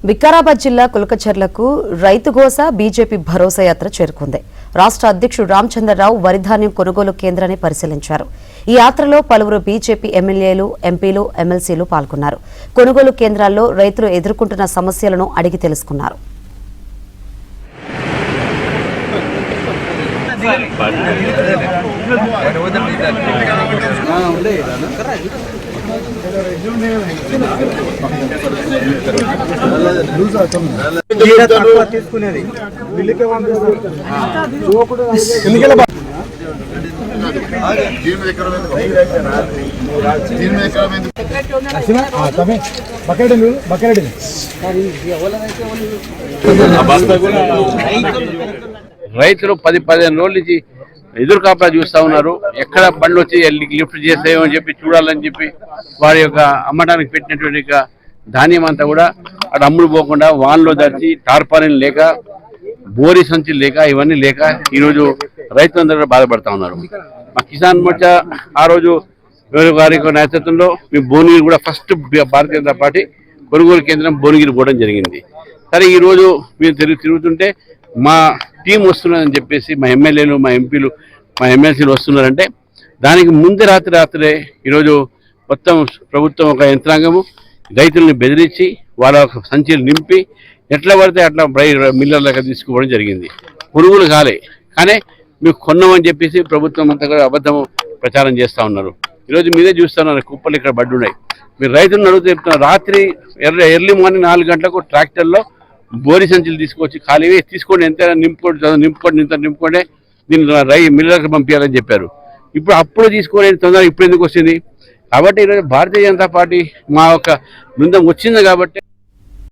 వికారాబాద్ జిల్లా కులకచర్లకు రైతుగోస బీజేపీ భరోసా యాత్ర చేరుకుంది. రాష్ట్ర అధ్యక్షుడు రామచంద్రరావు వరిధాన్యం కొనుగోలు కేంద్రాన్ని పరిశీలించారు. ఈ యాత్రలో పలువురు బీజేపీ ఎమ్మెల్యేలు, ఎంపీలు, ఎమ్మెల్సీలు పాల్గొన్నారు. కొనుగోలు కేంద్రాల్లో రైతులు ఎదుర్కొంటున్న సమస్యలను అడిగి తెలుసుకున్నారు. రైతులు 10-15 రోజుల నుంచి ఎదురు కాపలా చూస్తా ఉన్నారు. ఎక్కడ బండ్లు వచ్చి లిఫ్ట్ చేస్తాయో అని చెప్పి చూడాలని చెప్పి వారి యొక్క అమ్మడానికి పెట్టినటువంటి ధాన్యం అంతా కూడా అటు అమ్ముడు పోకుండా వాన్లో దర్చి టార్పాలిన్ లేక బోరీ సంచులు లేక ఇవన్నీ లేక ఈరోజు రైతులందరూ బాధపడతా ఉన్నారు. మా కిసాన్ మోర్చా ఆ రోజు వారి నేతృత్వంలో మేము భువనగిరి కూడా ఫస్ట్ భారతీయ జనతా పార్టీ కొనుగోలు కేంద్రం భువనగిరి పోవడం జరిగింది. సరే ఈరోజు మేము తిరుగుతుంటే మా టీం వస్తున్నదని చెప్పేసి మా ఎమ్మెల్యేలు, మా ఎంపీలు, మా ఎమ్మెల్సీలు వస్తున్నారంటే దానికి ముందే రాత్రే ఈరోజు మొత్తం ప్రభుత్వం ఒక యంత్రాంగము రైతులను బెదిరించి వాళ్ళ సంచులు నింపి ఎట్లా పడితే అట్లా మిల్లర్లకు తీసుకుపోవడం జరిగింది. పురుగులు కాలే కానీ మీకు కొన్నామని చెప్పేసి ప్రభుత్వం అంతా కూడా అబద్ధము ప్రచారం చేస్తూ ఉన్నారు. ఈరోజు మీరే చూస్తున్నారు, కుప్పలు ఇక్కడ పడ్డున్నాయి. మీరు రైతులను అడుగుతూ చెప్తున్నారు. రాత్రి ఎర్లీ మార్నింగ్ 4 గంటలకు ట్రాక్టర్లో బోరి సంచులు తీసుకొచ్చి ఖాళీ తీసుకోండి, ఎంత నింపుకోండి దీన్ని మిల్లర్కి పంపించాలని చెప్పారు. అప్పుడు తీసుకోలేని తొందర ఇప్పుడు ఎందుకు వచ్చింది? కాబట్టి ఈరోజు భారతీయ జనతా పార్టీ మా యొక్క బృందం వచ్చింది కాబట్టి